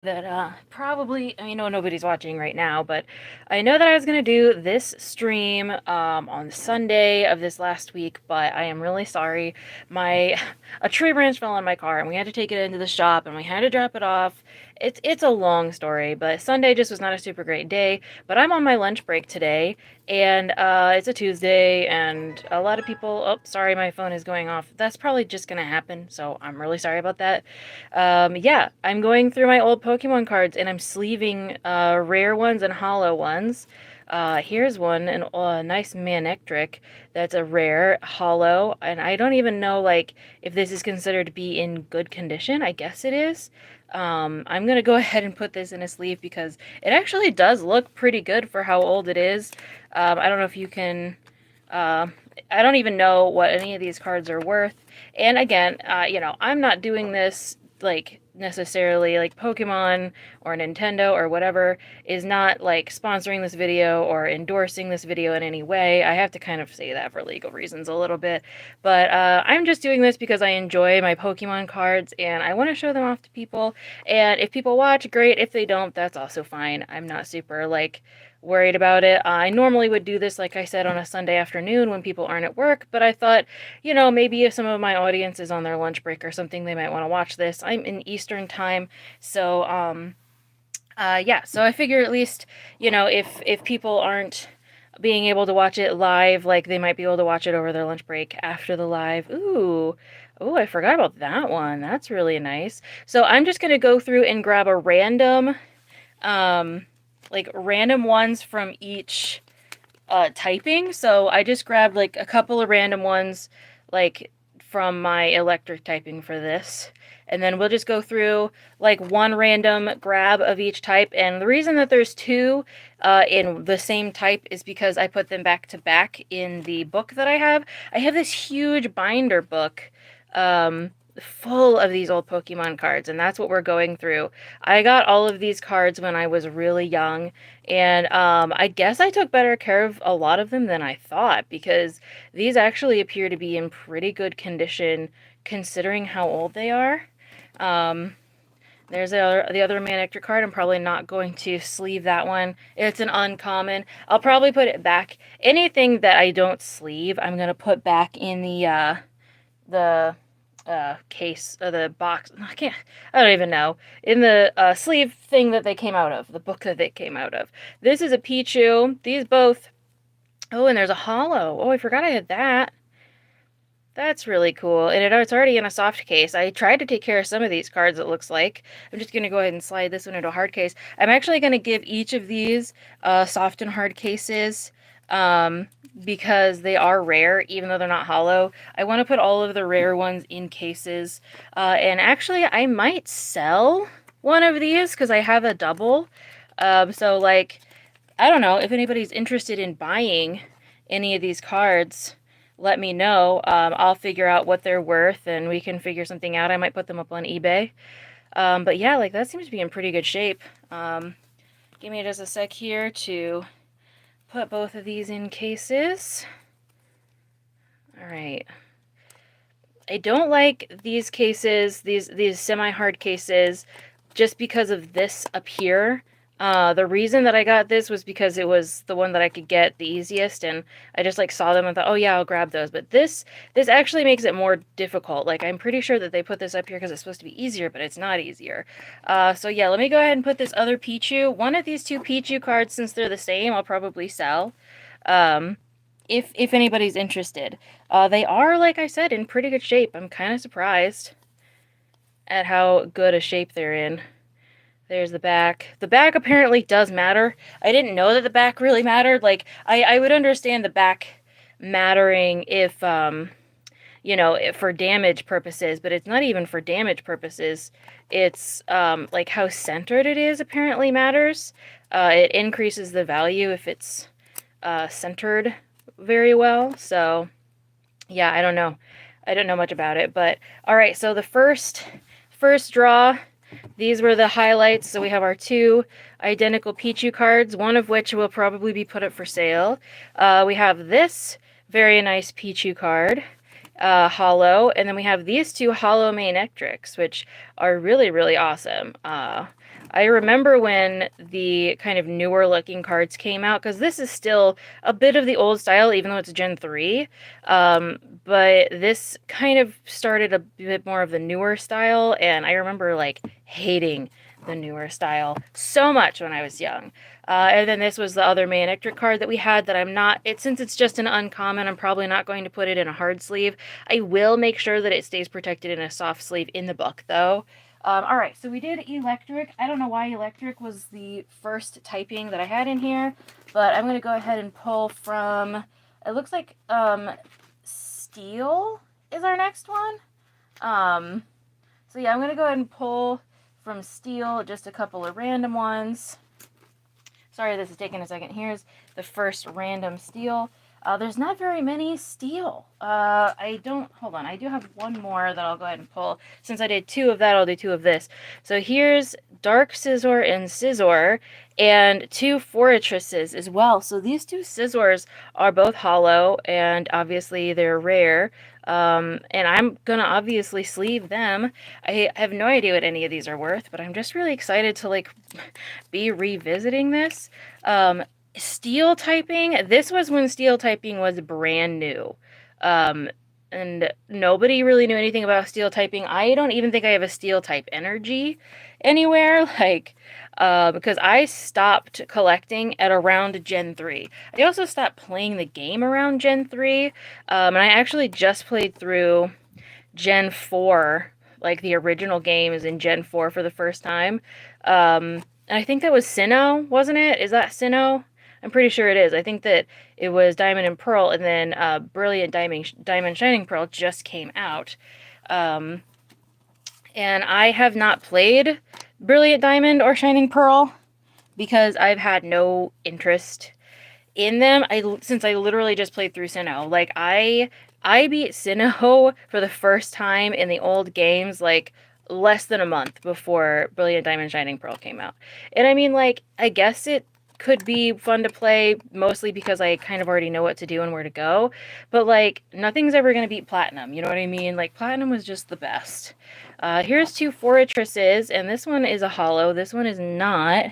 That probably, I know nobody's watching right now, but I know that I was gonna do this stream on Sunday of this last week, but I am really sorry. My a tree branch fell on my car and we had to take it into the shop and we had to drop it off. It's a long story, but Sunday just was not a super great day. But I'm on my lunch break today, and it's a Tuesday, and a lot of people. Oh, sorry, my phone is going off. That's probably just gonna happen, so I'm really sorry about that. Yeah, I'm going through my old Pokemon cards and I'm sleeving rare ones and hollow ones. Here's one, a nice Manectric that's a rare hollow, and I don't even know like if this is considered to be in good condition. I guess it is. I'm gonna go ahead and put this in a sleeve because it actually does look pretty good for how old it is. I don't know if you can. Uh, I don't even know what any of these cards are worth. And again, I'm not doing this like necessarily like Pokemon or Nintendo or whatever is not like sponsoring this video or endorsing this video in any way. I have to kind of say that for legal reasons a little bit. But I'm just doing this because I enjoy my Pokemon cards and I want to show them off to people. And if people watch, great. If they don't, that's also fine. I'm not super like worried about it. I normally would do this, like I said, on a Sunday afternoon when people aren't at work, but I thought, maybe if some of my audience is on their lunch break or something, they might want to watch this. I'm in Eastern time, so yeah. So I figure at least, if people aren't being able to watch it live, like they might be able to watch it over their lunch break after the live. Ooh. Oh, I forgot about that one. That's really nice. So I'm just gonna go through and grab a random, like random ones from each typing. So I just grabbed like a couple of random ones, like from my electric typing for this. And then we'll just go through like one random grab of each type. And the reason that there's two in the same type is because I put them back to back in the book that I have. I have this huge binder book full of these old Pokemon cards, and that's what we're going through. I got all of these cards when I was really young, and I guess I took better care of a lot of them than I thought because these actually appear to be in pretty good condition considering how old they are. Um, there's the other Manectric card. I'm probably not going to sleeve that one. It's an uncommon. I'll probably put it back. Anything that I don't sleeve, I'm gonna put back in the case or the box. I don't even know. In the sleeve thing that they came out of, the book that they came out of. This is a Pichu. These both. Oh, and there's a hollow. Oh, I forgot I had that. That's really cool. And it's already in a soft case. I tried to take care of some of these cards, it looks like. I'm just going to go ahead and slide this one into a hard case. I'm actually going to give each of these soft and hard cases because they are rare, even though they're not hollow. I want to put all of the rare ones in cases. And actually, I might sell one of these because I have a double. So, like, I don't know if anybody's interested in buying any of these cards, let me know. I'll figure out what they're worth and we can figure something out. I might put them up on eBay. But yeah, like that seems to be in pretty good shape. Give me just a sec here to put both of these in cases. All right. I don't like these cases, these semi-hard cases, just because of this up here. The reason that I got this was because it was the one that I could get the easiest, and I just like saw them and thought, oh yeah, I'll grab those. But this actually makes it more difficult. Like I'm pretty sure that they put this up here because it's supposed to be easier, but it's not easier. So yeah, let me go ahead and put this other Pichu. One of these two Pichu cards, since they're the same, I'll probably sell. If anybody's interested. They are, like I said, in pretty good shape. I'm kind of surprised at how good a shape they're in. There's the back. The back apparently does matter. I didn't know that the back really mattered. Like, I would understand the back mattering if, for damage purposes, but it's not even for damage purposes. It's, like, how centered it is apparently matters. It increases the value if it's, centered very well. So, yeah, I don't know. I don't know much about it, but all right. So the first draw, these were the highlights. So we have our two identical Pichu cards, one of which will probably be put up for sale. We have this very nice Pichu card, hollow, and then we have these two hollow Manectrics, which are really, really awesome. I remember when the kind of newer looking cards came out, because this is still a bit of the old style, even though it's Gen 3. But this kind of started a bit more of the newer style, and I remember like hating the newer style so much when I was young. And then this was the other Manectric card that we had that I'm not, since it's just an uncommon, I'm probably not going to put it in a hard sleeve. I will make sure that it stays protected in a soft sleeve in the book though. Alright, so we did electric. I don't know why electric was the first typing that I had in here, but I'm going to go ahead and pull from, it looks like steel is our next one. So yeah, I'm going to go ahead and pull from steel just a couple of random ones. Sorry, this is taking a second. Here's the first random steel. There's not very many steel. Hold on, I do have one more that I'll go ahead and pull. Since I did 2 of that, I'll do 2 of this. So here's Dark Scizor and Scizor, and 2 Fortresses as well. So these 2 Scizors are both hollow, and obviously they're rare. And I'm gonna obviously sleeve them. I have no idea what any of these are worth, but I'm just really excited to like be revisiting this. Steel typing, this was when steel typing was brand new. And nobody really knew anything about steel typing. I don't even think I have a steel type energy anywhere, like, because I stopped collecting at around Gen 3. I also stopped playing the game around Gen 3, and I actually just played through Gen 4, like the original game is in Gen 4 for the first time. And I think that was Sinnoh, wasn't it? Is that Sinnoh? I'm pretty sure it is. I think that it was Diamond and Pearl, and then Brilliant Diamond Shining Pearl just came out. And I have not played Brilliant Diamond or Shining Pearl because I've had no interest in them. Since I literally just played through Sinnoh. Like, I beat Sinnoh for the first time in the old games, like, less than a month before Brilliant Diamond Shining Pearl came out. And I mean, like, I guess it could be fun to play, mostly because I kind of already know what to do and where to go, but like nothing's ever going to beat Platinum, you know what I mean? Like Platinum was just the best. Here's 2 Fortresses, and this one is a hollow, this one is not.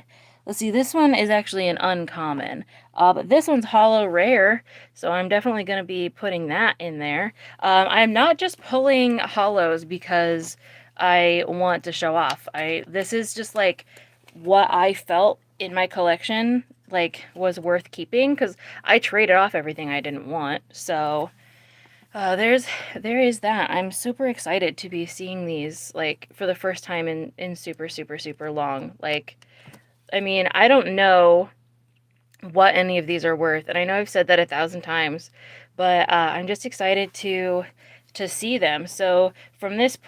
Let's see, this one is actually an uncommon, but this one's hollow rare, so I'm definitely going to be putting that in there. I'm not just pulling hollows because I want to show off. This is just like what I felt in my collection like was worth keeping, because I traded off everything I didn't want. So there is that. I'm super excited to be seeing these like for the first time in super long. Like, I mean, I don't know what any of these are worth, and I know I've said that 1,000 times, but I'm just excited to see them. So from this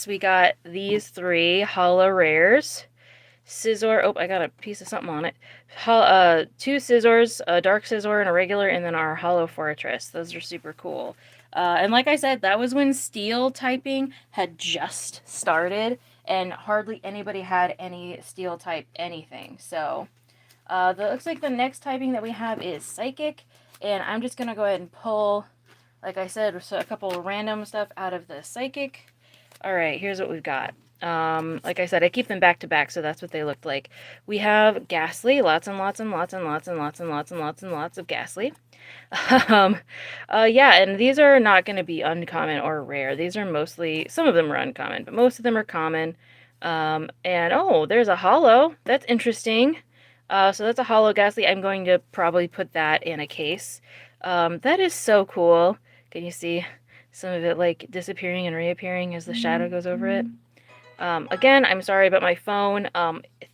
we got these 3 HOLO rares. Scizor. Oh, I got a piece of something on it. 2 Scizors, a Dark Scizor and a regular, and then our Hollow Fortress. Those are super cool. And like I said, that was when steel typing had just started, and hardly anybody had any steel type anything. So, looks like the next typing that we have is Psychic, and I'm just gonna go ahead and pull, like I said, so a couple of random stuff out of the Psychic. Alright, here's what we've got. Like I said, I keep them back to back, so that's what they looked like. We have Gastly, lots and lots and lots and lots and lots and lots and lots and lots of Gastly. Yeah, and these are not going to be uncommon or rare. These are mostly, some of them are uncommon, but most of them are common. And oh, there's a hollow. That's interesting. So that's a hollow Gastly. I'm going to probably put that in a case. That is so cool. Can you see some of it like disappearing and reappearing as the shadow goes over it? Again, I'm sorry about my phone.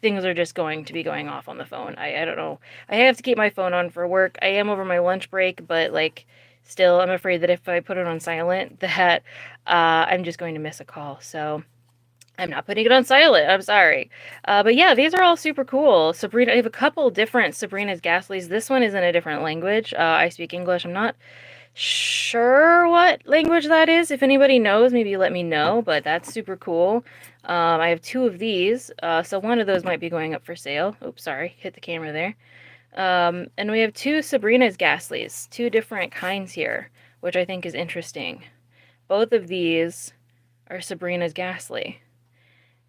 Things are just going to be going off on the phone. I don't know. I have to keep my phone on for work. I am over my lunch break, but like, still, I'm afraid that if I put it on silent, that I'm just going to miss a call. So I'm not putting it on silent. I'm sorry. But yeah, these are all super cool. Sabrina, I have a couple different Sabrina's Gastlys. This one is in a different language. I speak English. I'm not sure what language that is. If anybody knows, maybe let me know, but that's super cool. I have 2 of these, so one of those might be going up for sale. Oops, sorry, hit the camera there. And we have 2 Sabrina's Gastlys, 2 different kinds here, which I think is interesting. Both of these are Sabrina's Gastly.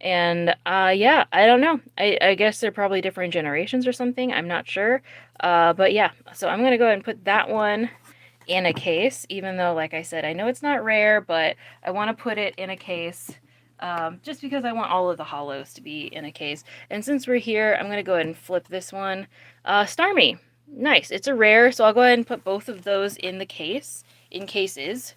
And yeah, I don't know. I guess they're probably different generations or something. I'm not sure. But yeah, so I'm gonna go ahead and put that one in a case, even though, like I said, I know it's not rare, but I want to put it in a case just because I want all of the holos to be in a case. And since we're here, I'm gonna go ahead and flip this one. Starmie, nice. It's a rare, so I'll go ahead and put both of those in the case, in cases.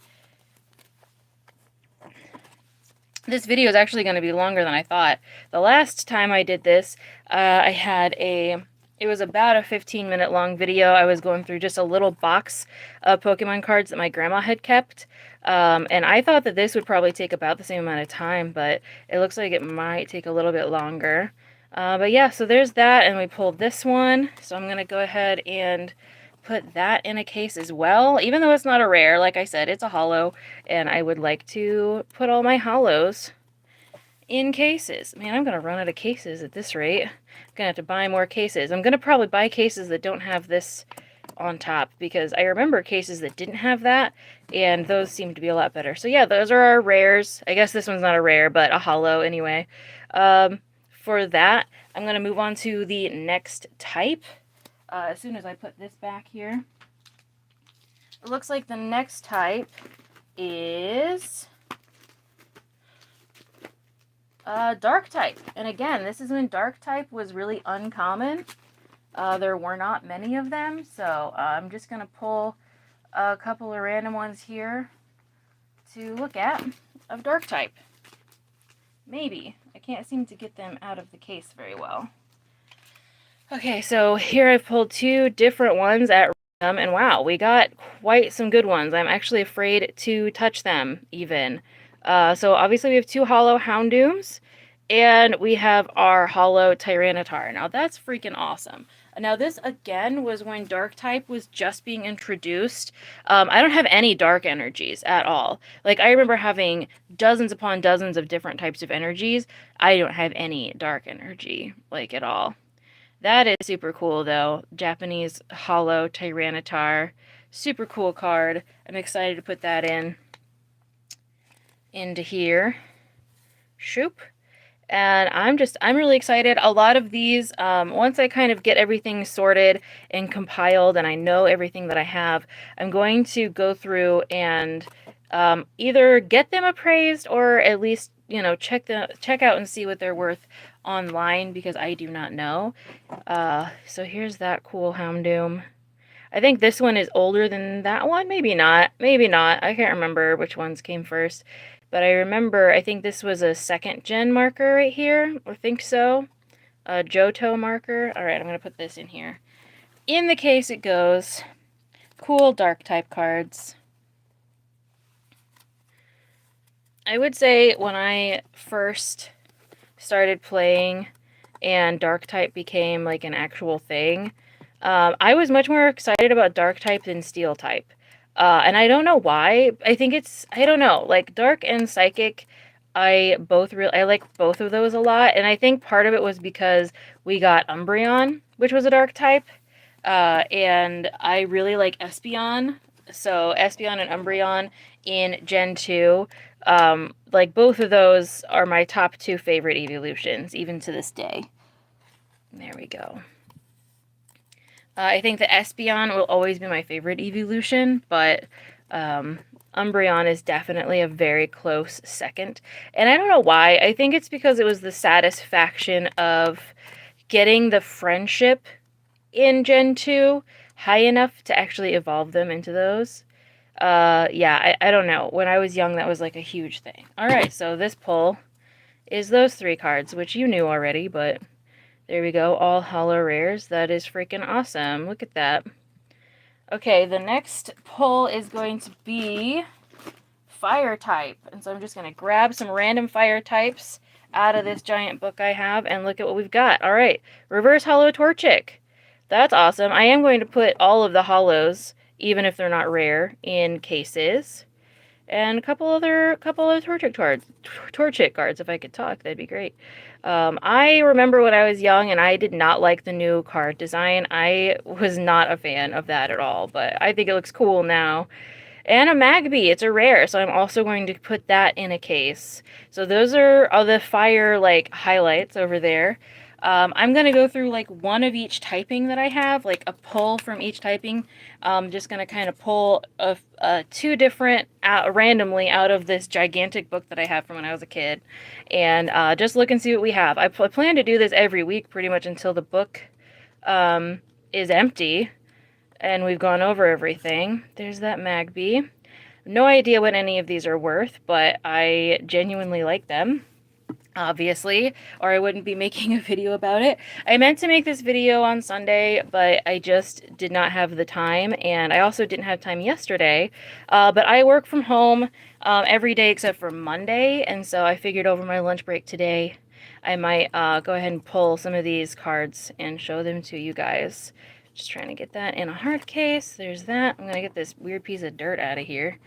This video is actually going to be longer than I thought. The last time I did this, I had it was about a 15-minute long video. I was going through just a little box of Pokemon cards that my grandma had kept. And I thought that this would probably take about the same amount of time, but it looks like it might take a little bit longer. But yeah, so there's that, and we pulled this one. So I'm going to go ahead and put that in a case as well, even though it's not a rare. Like I said, it's a holo, and I would like to put all my holos in cases. Man, I'm gonna run out of cases at this rate. I'm gonna have to buy more cases. I'm gonna probably buy cases that don't have this on top, because I remember cases that didn't have that, and those seem to be a lot better. So yeah, those are our rares. I guess this one's not a rare, but a holo anyway. For that, I'm gonna move on to the next type. As soon as I put this back here. It looks like the next type is dark type. And again, this is when dark type was really uncommon. There were not many of them, so I'm just going to pull a couple of random ones here to look at of dark type. Maybe. I can't seem to get them out of the case very well. Okay, so here I've pulled two different ones at random, and wow, we got quite some good ones. I'm actually afraid to touch them, even. So obviously we have two holo Houndooms, and we have our holo Tyranitar. Now that's freaking awesome. Now this, again, was when dark type was just being introduced. I don't have any dark energies at all. Like, I remember having dozens upon dozens of different types of energies. I don't have any dark energy, like, at all. That is super cool, though. Japanese holo Tyranitar. Super cool card. I'm excited to put that into here. Shoop. And I'm really excited. A lot of these, once I kind of get everything sorted and compiled and I know everything that I have, I'm going to go through and either get them appraised or at least, you know, check out and see what they're worth online, because I do not know. So here's that cool Houndoom. I think this one is older than that one. Maybe not. Maybe not. I can't remember which ones came first. But I remember, I think this was a 2nd gen marker right here. I think so. A Johto marker. Alright, I'm going to put this in here. In the case it goes. Cool dark type cards. I would say when I first started playing and dark type became like an actual thing, I was much more excited about dark type than steel type. And I don't know why. I think I don't know, like dark and psychic, I like both of those a lot. And I think part of it was because we got Umbreon, which was a dark type. And I really like Espeon. So Espeon and Umbreon in Gen 2. Like both of those are my top 2 favorite evolutions, even to this day. There we go. I think the Espeon will always be my favorite evolution, but Umbreon is definitely a very close second. And I don't know why. I think it's because it was the satisfaction of getting the friendship in Gen 2 high enough to actually evolve them into those. Yeah, I don't know. When I was young, that was like a huge thing. Alright, so this pull is those 3 cards, which you knew already, but there we go. All holo rares. That is freaking awesome. Look at that. Okay, the next pull is going to be fire type. And so I'm just going to grab some random fire types out of this giant book I have and look at what we've got. Alright, reverse holo Torchic. That's awesome. I am going to put all of the holos, even if they're not rare, in cases. And a couple other Torchic cards, if I could talk, that'd be great. I remember when I was young and I did not like the new card design. I was not a fan of that at all, but I think it looks cool now. And a Magby, it's a rare, so I'm also going to put that in a case. So those are all the fire, like, highlights over there. I'm going to go through, like, one of each typing that I have, like, a pull from each typing. I'm just going to kind of pull two different randomly out of this gigantic book that I have from when I was a kid. And just look and see what we have. I plan to do this every week pretty much until the book is empty. And we've gone over everything. There's that Magby. No idea what any of these are worth, but I genuinely like them, obviously, or I wouldn't be making a video about it. I meant to make this video on Sunday, but I just did not have the time, and I also didn't have time yesterday. But I work from home every day except for Monday, and so I figured over my lunch break today, I might go ahead and pull some of these cards and show them to you guys. Just trying to get that in a hard case. There's that. I'm going to get this weird piece of dirt out of here.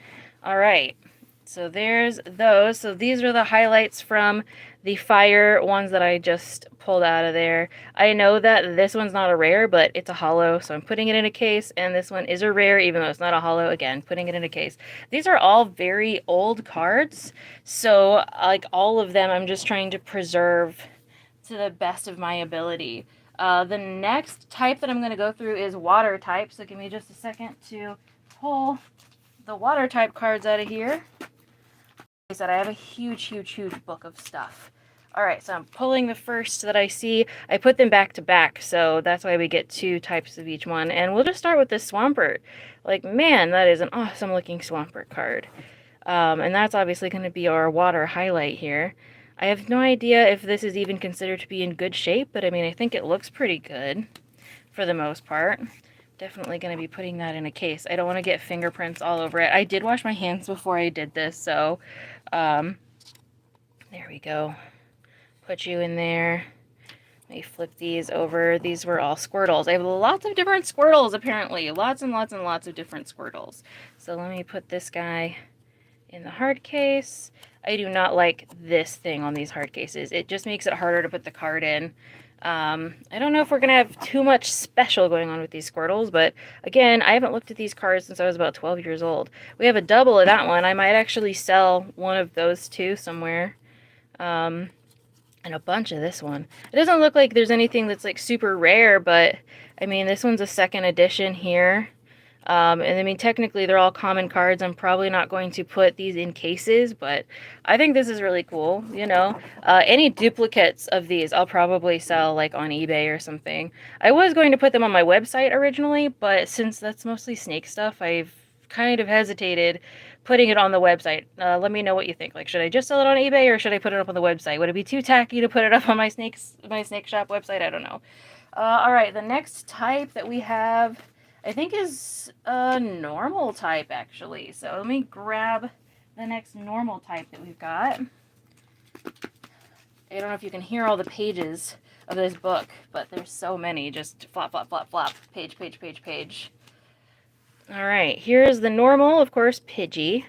All right. So there's those. So these are the highlights from the fire ones that I just pulled out of there. I know that this one's not a rare, but it's a holo, so I'm putting it in a case. And this one is a rare, even though it's not a holo. Again, putting it in a case. These are all very old cards. So, like, all of them, I'm just trying to preserve to the best of my ability. The next type that I'm going to go through is water type, so give me just a second to pull the water type cards out of here. Like I said, I have a huge book of stuff. Alright, so I'm pulling the first that I see. I put them back to back, so that's why we get two types of each one. And we'll just start with this Swampert. Like, man, that is an awesome looking Swampert card. And that's obviously going to be our water highlight here. I have no idea if this is even considered to be in good shape, but I mean, I think it looks pretty good for the most part. Definitely going to be putting that in a case. I don't want to get fingerprints all over it. I did wash my hands before I did this, so there we go. Put you in there. Let me flip these over. These were all Squirtles. I have lots of different Squirtles, apparently. Lots and lots and lots of different Squirtles. So let me put this guy in the hard case. I do not like this thing on these hard cases. It just makes it harder to put the card in. I don't know if we're going to have too much special going on with these Squirtles, but again, I haven't looked at these cards since I was about 12 years old. We have a double of that one. I might actually sell one of those two somewhere. And a bunch of this one. It doesn't look like there's anything that's like super rare, but I mean, this one's a second edition here. And I mean, technically they're all common cards. I'm probably not going to put these in cases, but I think this is really cool, you know. Any duplicates of these I'll probably sell like on eBay or something. I was going to put them on my website originally, but since that's mostly snake stuff, I've kind of hesitated putting it on the website. Let me know what you think. Like, should I just sell it on eBay or should I put it up on the website? Would it be too tacky to put it up on my snake shop website? I don't know. All right, the next type that we have, I think, is a normal type, actually. So let me grab the next normal type that we've got. I don't know if you can hear all the pages of this book, but there's so many. Just flop, flop, flop, flop. Page, page, page, page. All right, here's the normal, of course, Pidgey.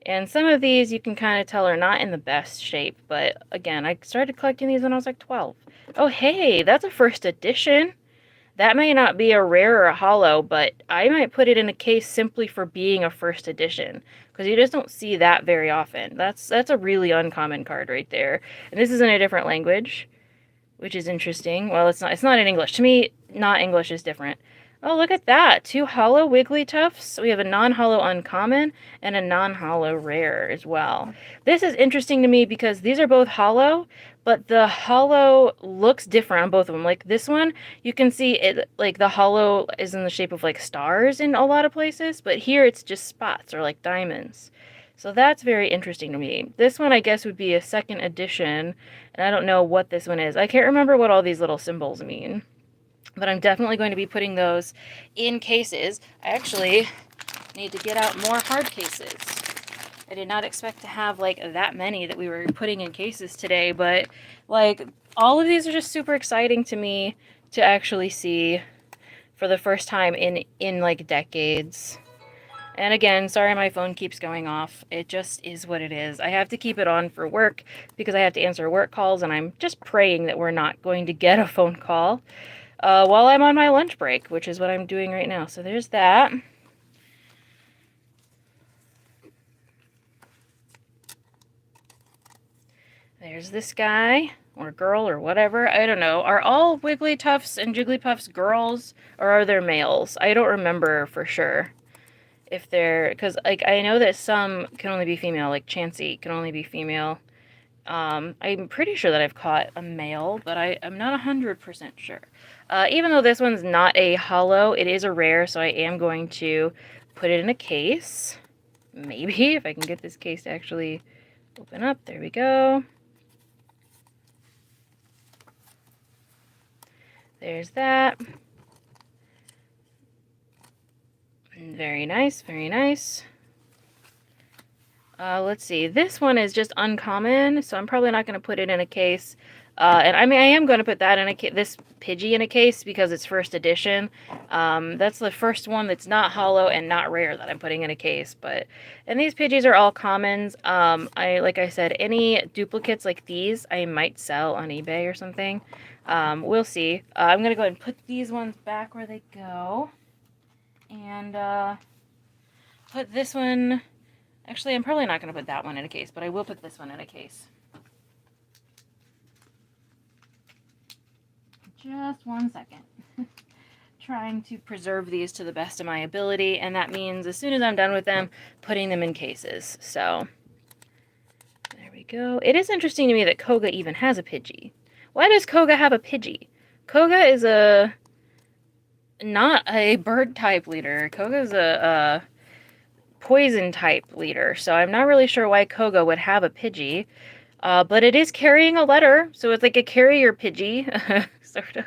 And some of these you can kind of tell are not in the best shape, but again, I started collecting these when I was like 12. Oh, hey, that's a first edition. That may not be a rare or a holo, but I might put it in a case simply for being a first edition, because you just don't see that very often. That's a really uncommon card right there. And this is in a different language, which is interesting. Well, it's not in English. To me, not English is different. Oh, look at that. 2 holo Wigglytuffs. We have a non-holo uncommon and a non-holo rare as well. This is interesting to me because these are both holo, but the holo looks different on both of them. Like this one, you can see it, like the holo is in the shape of like stars in a lot of places, but here it's just spots or like diamonds. So that's very interesting to me. This one, I guess, would be a second edition, and I don't know what this one is. I can't remember what all these little symbols mean. But I'm definitely going to be putting those in cases. I actually need to get out more hard cases. I did not expect to have like that many that we were putting in cases today, but like all of these are just super exciting to me to actually see for the first time in like decades. And again, sorry my phone keeps going off. It just is what it is. I have to keep it on for work because I have to answer work calls, and I'm just praying that we're not going to get a phone call while I'm on my lunch break, which is what I'm doing right now. So there's that. There's this guy, or girl, or whatever. I don't know. Are all Wigglytuffs and Jigglypuffs girls, or are there males? I don't remember for sure. If they're, because like I know that some can only be female, like Chansey can only be female. I'm pretty sure that I've caught a male, but I'm not 100% sure. Even though this one's not a holo, it is a rare, so I am going to put it in a case. Maybe, if I can get this case to actually open up. There we go. There's that. Very nice, very nice. Let's see. This one is just uncommon, so I'm probably not going to put it in a case. And I mean, I am going to put that in a this Pidgey in a case because it's first edition. That's the first one that's not holo and not rare that I'm putting in a case. And these Pidgeys are all commons. Like I said, any duplicates like these I might sell on eBay or something. We'll see. I'm going to go ahead and put these ones back where they go. And put this one... Actually, I'm probably not going to put that one in a case, but I will put this one in a case. Just 1 second. Trying to preserve these to the best of my ability, and that means as soon as I'm done with them, putting them in cases. So, there we go. It is interesting to me that Koga even has a Pidgey. Why does Koga have a Pidgey? Koga is not a bird type leader. Koga is a poison type leader, so I'm not really sure why Koga would have a Pidgey, but it is carrying a letter, so it's like a carrier Pidgey, sort of.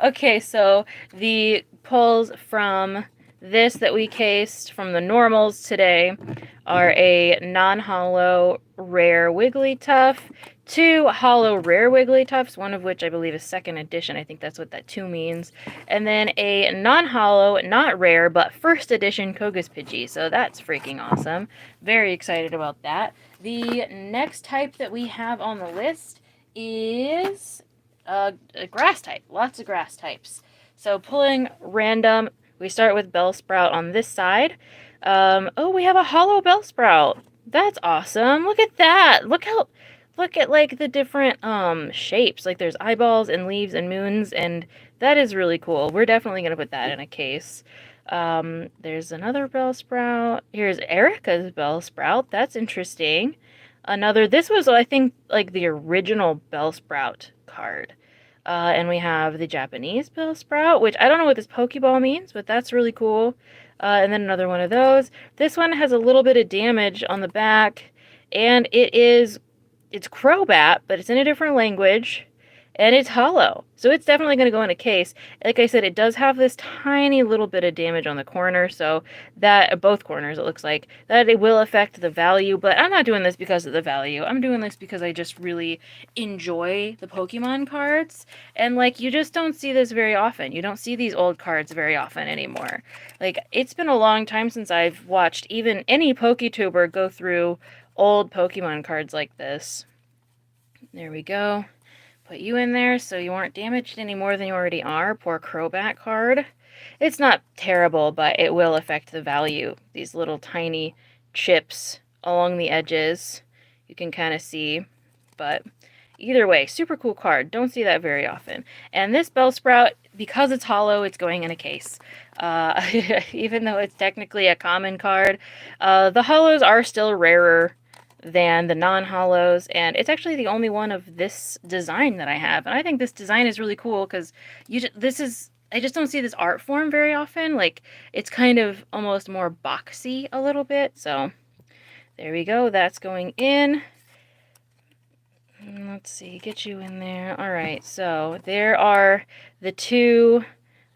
Okay, so the pulls from this that we cased from the normals today are a non-holo rare Wigglytuff, 2 holo rare Wigglytuffs, one of which I believe is 2nd edition. I think that's what that 2 means. And then a non-holo, not rare, but 1st edition Koga's Pidgey. So that's freaking awesome. Very excited about that. The next type that we have on the list is a grass type. Lots of grass types. So pulling random, we start with Bellsprout on this side. Oh, we have a holo Bellsprout. That's awesome. Look at that. Look at like the different shapes. Like there's eyeballs and leaves and moons, and that is really cool. We're definitely gonna put that in a case. There's another Bellsprout. Here's Erica's Bellsprout. That's interesting. This was, I think, like the original Bellsprout card. And we have the Japanese Bellsprout, which I don't know what this Pokeball means, but that's really cool. And then another one of those. This one has a little bit of damage on the back, and it's Crobat, but it's in a different language, and it's holo. So it's definitely going to go in a case. Like I said, it does have this tiny little bit of damage on the corner, so that, both corners it looks like, that it will affect the value, but I'm not doing this because of the value. I'm doing this because I just really enjoy the Pokemon cards, and like, you just don't see this very often. You don't see these old cards very often anymore. Like, it's been a long time since I've watched even any PokeTuber go through old Pokemon cards like this. There we go. Put you in there so you aren't damaged any more than you already are. Poor Crobat card. It's not terrible, but it will affect the value. These little tiny chips along the edges, you can kind of see. But either way, super cool card. Don't see that very often. And this Bellsprout, because it's holo, it's going in a case. Even though it's technically a common card, the holos are still rarer than the non-holos, and it's actually the only one of this design that I have. And I think this design is really cool because I just don't see this art form very often. Like, it's kind of almost more boxy a little bit. So there we go. That's going in. Let's see, get you in there. All right, so there are the 2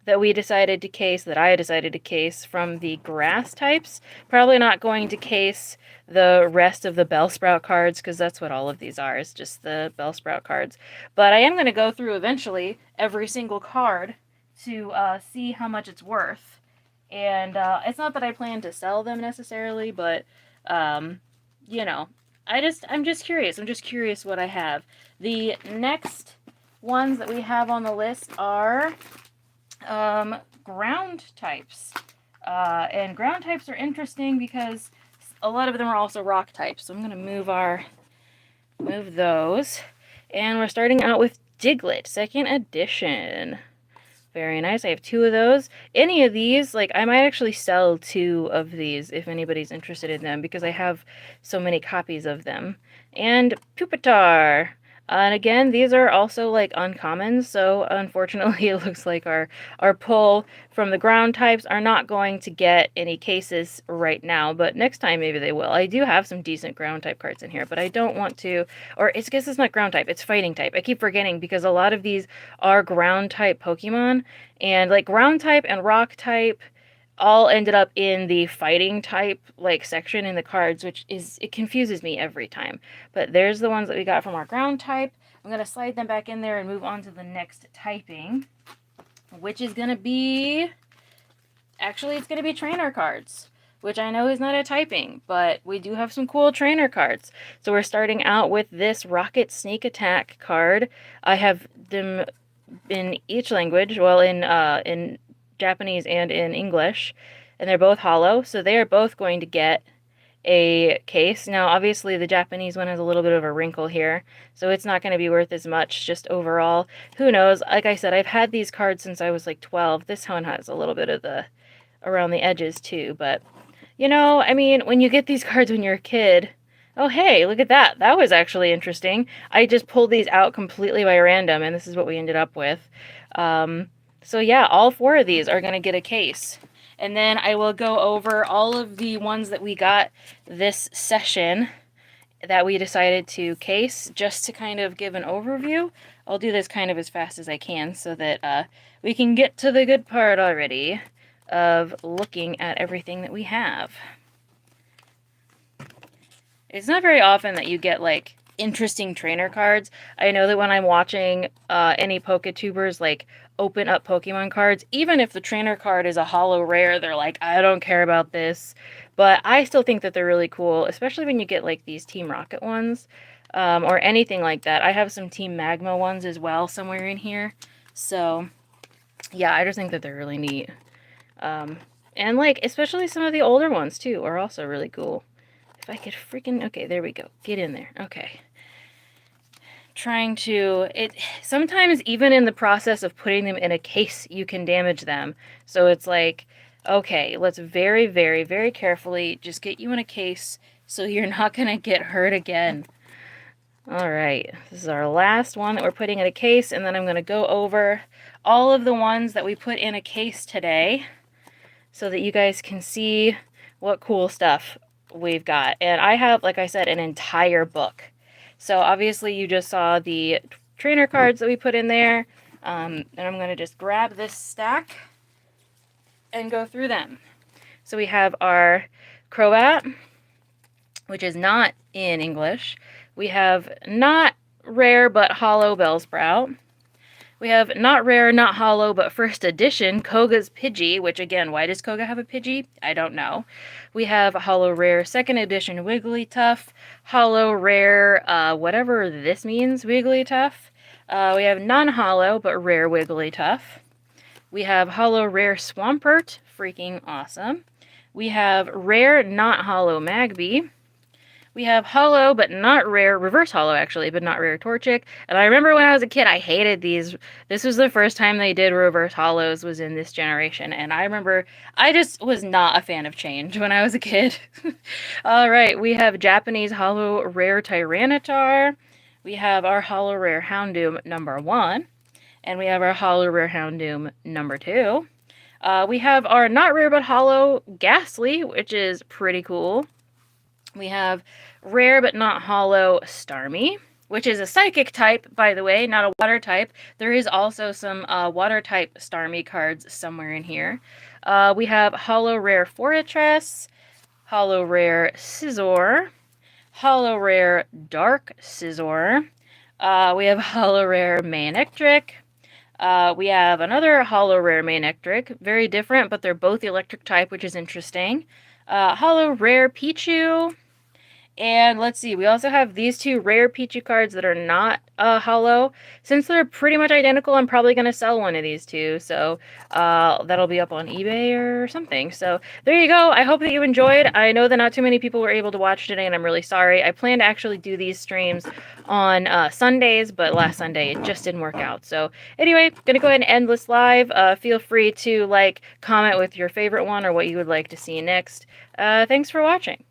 that we decided to case, that I decided to case from the grass types. Probably not going to case the rest of the Bellsprout cards, because that's what all of these are, is just the Bellsprout cards. But I am going to go through eventually every single card to see how much it's worth. And it's not that I plan to sell them necessarily, but, you know, I'm just curious. I'm just curious what I have. The next ones that we have on the list are ground types. And ground types are interesting because a lot of them are also rock types. So I'm going to move our Move those. And we're starting out with Diglett, second edition. Very nice. I have 2 of those. Any of these, like, I might actually sell 2 of these if anybody's interested in them, because I have so many copies of them. And Pupitar. And again, these are also, like, uncommons, so unfortunately it looks like our pull from the ground types are not going to get any cases right now, but next time maybe they will. I do have some decent ground type cards in here, but I don't want to, or I guess it's not ground type, it's fighting type. I keep forgetting because a lot of these are ground type Pokemon, and like ground type and rock type all ended up in the fighting type like section in the cards, which is, it confuses me every time. But there's the ones that we got from our ground type. I'm going to slide them back in there and move on to the next typing, which is going to be, actually it's going to be trainer cards, which I know is not a typing, but we do have some cool trainer cards. So we're starting out with this Rocket Sneak Attack card. I have them in each language, well, in Japanese and in English, and they're both holo, so they are both going to get a case. Now, obviously, the Japanese one has a little bit of a wrinkle here, so it's not going to be worth as much just overall. Who knows? Like I said, I've had these cards since I was like 12. This one has a little bit of the around the edges too, but you know, I mean, when you get these cards when you're a kid, oh hey, look at that. That was actually interesting. I just pulled these out completely by random, and this is what we ended up with. So yeah, all 4 of these are going to get a case. And then I will go over all of the ones that we got this session that we decided to case, just to kind of give an overview. I'll do this kind of as fast as I can so that we can get to the good part already of looking at everything that we have. It's not very often that you get like interesting trainer cards. I know that when I'm watching any PokeTubers like open up Pokemon cards, even if the trainer card is a holo rare, they're like, I don't care about this. But I still think that they're really cool, especially when you get like these Team Rocket ones or anything like that. I have some Team Magma ones as well somewhere in here. So yeah, I just think that they're really neat. And like, especially some of the older ones too are also really cool. If I could freaking, okay, there we go. Get in there. Okay. Trying to, sometimes even in the process of putting them in a case, you can damage them. So it's like, okay, let's very, very, very carefully just get you in a case so you're not going to get hurt again. All right, this is our last one that we're putting in a case, and then I'm going to go over all of the ones that we put in a case today so that you guys can see what cool stuff we've got. And I have, like I said, an entire book. So obviously you just saw the trainer cards that we put in there. And I'm going to just grab this stack and go through them. So we have our Crobat, which is not in English. We have not rare but holo Bellsprout. We have not rare, not holo, but first edition, Koga's Pidgey, which again, why does Koga have a Pidgey? I don't know. We have holo rare, second edition Wigglytuff, holo rare, whatever this means, Wigglytuff. We have non-holo, but rare Wigglytuff. We have holo rare Swampert, freaking awesome. We have rare, not holo Magby. We have holo, but not rare, reverse holo actually, but not rare Torchic. And I remember when I was a kid, I hated these. This was the first time they did reverse holos, was in this generation. And I remember I just was not a fan of change when I was a kid. All right, we have Japanese holo rare Tyranitar. We have our holo rare Houndoom number 1. And we have our holo rare Houndoom number 2. We have our not rare but holo Gastly, which is pretty cool. We have rare but not holo Starmie, which is a psychic type, by the way, not a water type. There is also some water type Starmie cards somewhere in here. We have holo rare Fortress, holo rare Scizor, holo rare Dark Scizor. We have holo rare Manectric. We have another holo rare Manectric, very different, but they're both electric type, which is interesting. Holo rare Pichu. And let's see, we also have these two rare Pichu cards that are not hollow. Since they're pretty much identical, I'm probably going to sell one of these two. So that'll be up on eBay or something. So there you go. I hope that you enjoyed. I know that not too many people were able to watch today, and I'm really sorry. I plan to actually do these streams on Sundays, but last Sunday it just didn't work out. So anyway, going to go ahead and end this live. Feel free to comment with your favorite one or what you would like to see next. Thanks for watching.